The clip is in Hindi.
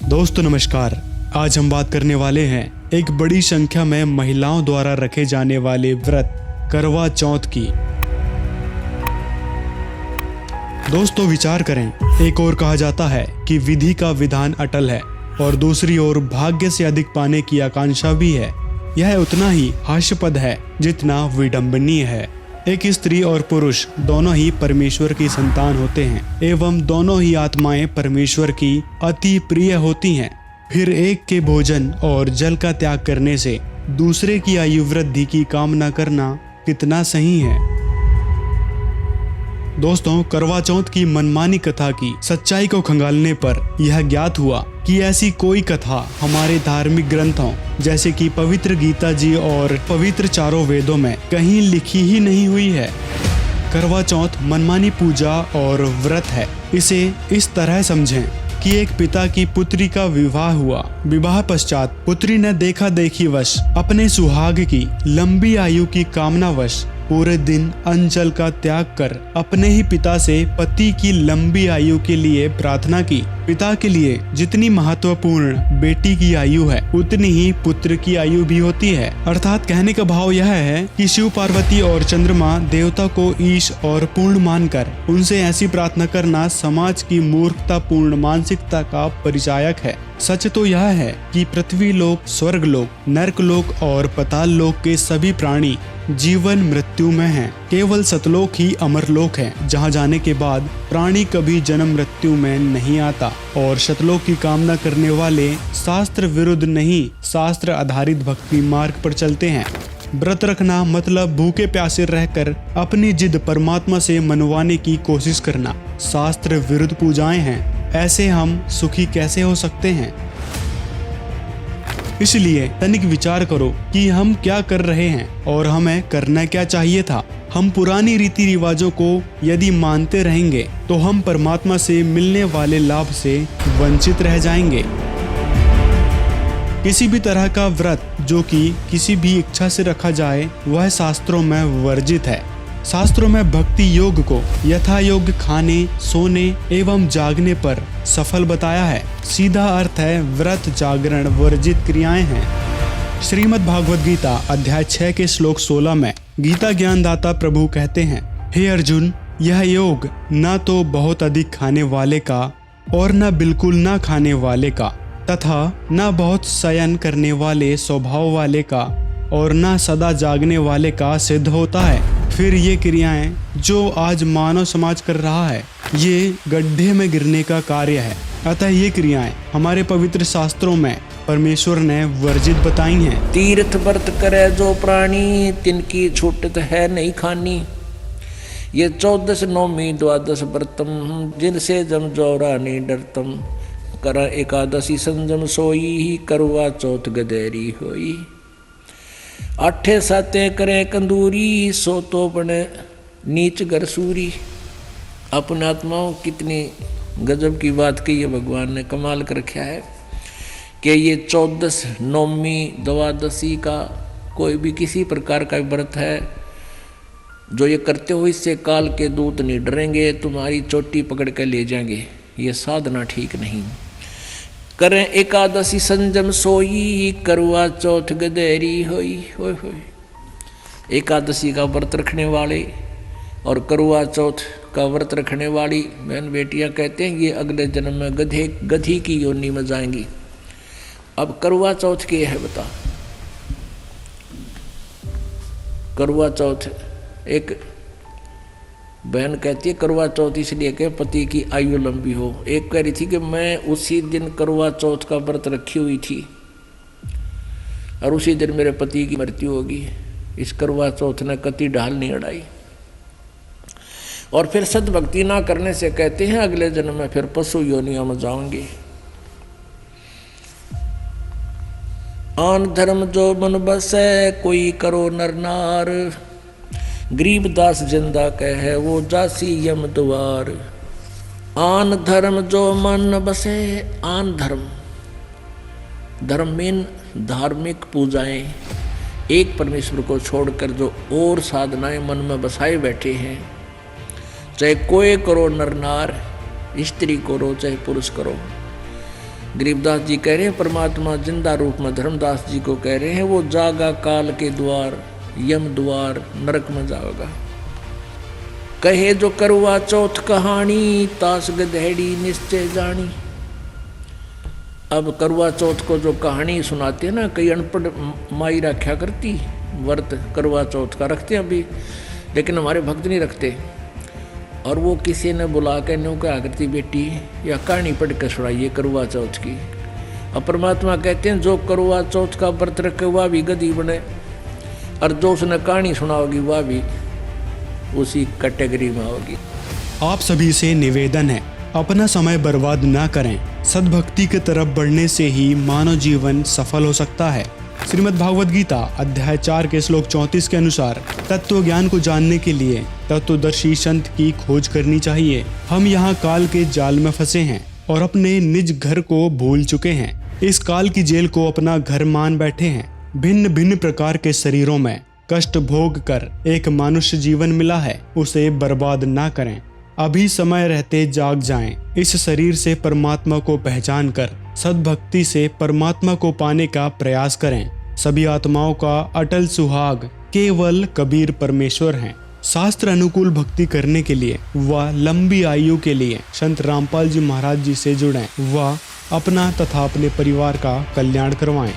दोस्तों नमस्कार। आज हम बात करने वाले हैं एक बड़ी संख्या में महिलाओं द्वारा रखे जाने वाले व्रत करवा चौथ की। दोस्तों विचार करें, एक ओर कहा जाता है कि विधि का विधान अटल है और दूसरी ओर भाग्य से अधिक पाने की आकांक्षा भी है। यह उतना ही हास्यास्पद है जितना विडंबनीय है। एक स्त्री और पुरुष दोनों ही परमेश्वर की संतान होते हैं एवं दोनों ही आत्माएं परमेश्वर की अति प्रिय होती हैं। फिर एक के भोजन और जल का त्याग करने से दूसरे की आयु वृद्धि की कामना करना कितना सही है। दोस्तों, करवा चौथ की मनमानी कथा की सच्चाई को खंगालने पर यह ज्ञात हुआ कि ऐसी कोई कथा हमारे धार्मिक ग्रंथों जैसे कि पवित्र गीता जी और पवित्र चारों वेदों में कहीं लिखी ही नहीं हुई है। करवा चौथ मनमानी पूजा और व्रत है। इसे इस तरह समझें कि एक पिता की पुत्री का विवाह हुआ। विवाह पश्चात पुत्री ने देखा देखी वश अपने सुहाग की लंबी आयु की कामना वश पूरे दिन अन्न जल का त्याग कर अपने ही पिता से पति की लंबी आयु के लिए प्रार्थना की। पिता के लिए जितनी महत्वपूर्ण बेटी की आयु है उतनी ही पुत्र की आयु भी होती है। अर्थात कहने का भाव यह है कि शिव पार्वती और चंद्रमा देवता को ईश और पूर्ण मानकर उनसे ऐसी प्रार्थना करना समाज की मूर्खतापूर्ण मानसिकता का परिचायक है। सच तो यह है कि पृथ्वी लोक, स्वर्ग लोक, नरक लोक और पाताल लोक के सभी प्राणी जीवन मृत्यु में हैं। केवल सतलोक ही अमर लोक है, जहाँ जाने के बाद प्राणी कभी जन्म मृत्यु में नहीं आता। और शतलोक की कामना करने वाले शास्त्र विरुद्ध नहीं, शास्त्र आधारित भक्ति मार्ग पर चलते हैं। व्रत रखना मतलब भूखे प्यासे रहकर अपनी जिद परमात्मा से मनवाने की कोशिश करना। शास्त्र विरुद्ध पूजाएं हैं। ऐसे हम सुखी कैसे हो सकते हैं? इसलिए तनिक विचार करो कि हम क्या कर रहे हैं और हमें करना क्या चाहिए था। हम पुरानी रीति रिवाजों को यदि मानते रहेंगे तो हम परमात्मा से मिलने वाले लाभ से वंचित रह जाएंगे। किसी भी तरह का व्रत जो कि किसी भी इच्छा से रखा जाए वह शास्त्रों में वर्जित है। शास्त्रों में भक्ति योग को यथा योग्य खाने, सोने एवं जागने पर सफल बताया है। सीधा अर्थ है व्रत जागरण वर्जित क्रियाएं हैं। श्रीमद् भागवत गीता अध्याय 6 के श्लोक 16 में गीता ज्ञानदाता प्रभु कहते हैं, हे अर्जुन, यह योग न तो बहुत अधिक खाने वाले का और न बिल्कुल न खाने वाले का तथा न बहुत शयन करने वाले स्वभाव वाले का और न सदा जागने वाले का सिद्ध होता है। फिर ये क्रियाएं जो आज मानव समाज कर रहा है ये गड्ढे में गिरने का कार्य है। अतः ये क्रियाएं हमारे पवित्र शास्त्रों में परमेश्वर ने वर्जित बताई हैं। तीर्थ व्रत करे जो प्राणी तिनकी छूटत है नहीं खानी। ये 14 नौमी 12 व्रतम जिनसे जम जौरा नहीं डरतम। कर एकादशी संजम सोई ही करवा चौथ गदेरी होई। 8 साते करे कंदूरी सो तो बने नीच गरसूरी। अपने आत्माओं कितनी गजब की बात कही है, भगवान ने कमाल कर रखा है कि ये 14 नौमी 12 का कोई भी किसी प्रकार का व्रत है जो ये करते हो इससे काल के दूत नहीं डरेंगे, तुम्हारी चोटी पकड़ कर ले जाएंगे। ये साधना ठीक नहीं। करें एकादशी संजम सोई करवा चौथ गदेरी होई। होय होय। एकादशी का व्रत रखने वाले और करवा चौथ का व्रत रखने वाली बहन बेटियां कहते हैं ये अगले जन्म में गधी की योनि में जाएंगी। अब करवा चौथ क्या है बता। करवा चौथ एक बहन कहती है करवा चौथ इसलिए कि पति की आयु लंबी हो। एक कह रही थी कि मैं उसी दिन करवा चौथ का व्रत रखी हुई थी और उसी दिन मेरे पति की मृत्यु होगी। इस करवा चौथ ने कति ढाल नहीं अड़ाई। और फिर सद्भक्ति ना करने से कहते हैं अगले जन्म में फिर पशु योनियों में जाओगे। आन धर्म जो मन बसे कोई करो नर नार। गरीबदास जिंदा कहे वो जासी यम द्वार। आन धर्म जो मन बसे। आन धर्म, धर्म में धार्मिक पूजाएं एक परमेश्वर को छोड़कर जो और साधनाएं मन में बसाए बैठे हैं, चाहे कोई करो नर नार, स्त्री करो चाहे पुरुष करो, गरीबदास जी कह रहे हैं परमात्मा जिंदा रूप में धर्मदास जी को कह रहे हैं वो जागा काल के द्वार, यम द्वार, नरक में जाओगा। कहे जो करवा चौथ कहानी, तास गधेड़ी निश्चय जानी। अब करवा चौथ को जो कहानी सुनाते हैं ना, कई अनपढ़ माई रखा करती, व्रत करवा चौथ का रखते हैं अभी, लेकिन हमारे भक्त नहीं रखते। और वो किसी ने बुला के न्यू क्या करती, बेटी या कहानी पढ़ के सुनाइए करवा चौथ की। अब परमात्मा कहते हैं जो करवा चौथ का व्रत रखे वह भी गधी बने, और जो उसने कहानी सुनाओगी वह भी उसी कैटेगरी में होगी। आप सभी से निवेदन है, अपना समय बर्बाद ना करें। सद्भक्ति की तरफ बढ़ने से ही मानव जीवन सफल हो सकता है। श्रीमद् भागवत गीता अध्याय 4 के श्लोक 34 के अनुसार तत्व ज्ञान को जानने के लिए तत्वदर्शी संत की खोज करनी चाहिए। हम यहाँ काल के जाल में फंसे हैं और अपने निज घर को भूल चुके हैं। इस काल की जेल को अपना घर मान बैठे हैं। भिन्न भिन्न प्रकार के शरीरों में कष्ट भोग कर एक मनुष्य जीवन मिला है, उसे बर्बाद ना करें। अभी समय रहते जाग जाएं। इस शरीर से परमात्मा को पहचान कर सद्भक्ति से परमात्मा को पाने का प्रयास करें। सभी आत्माओं का अटल सुहाग केवल कबीर परमेश्वर हैं। शास्त्र अनुकूल भक्ति करने के लिए व लंबी आयु के लिए संत रामपाल जी महाराज जी से जुड़ें व अपना तथा अपने परिवार का कल्याण करवाएं।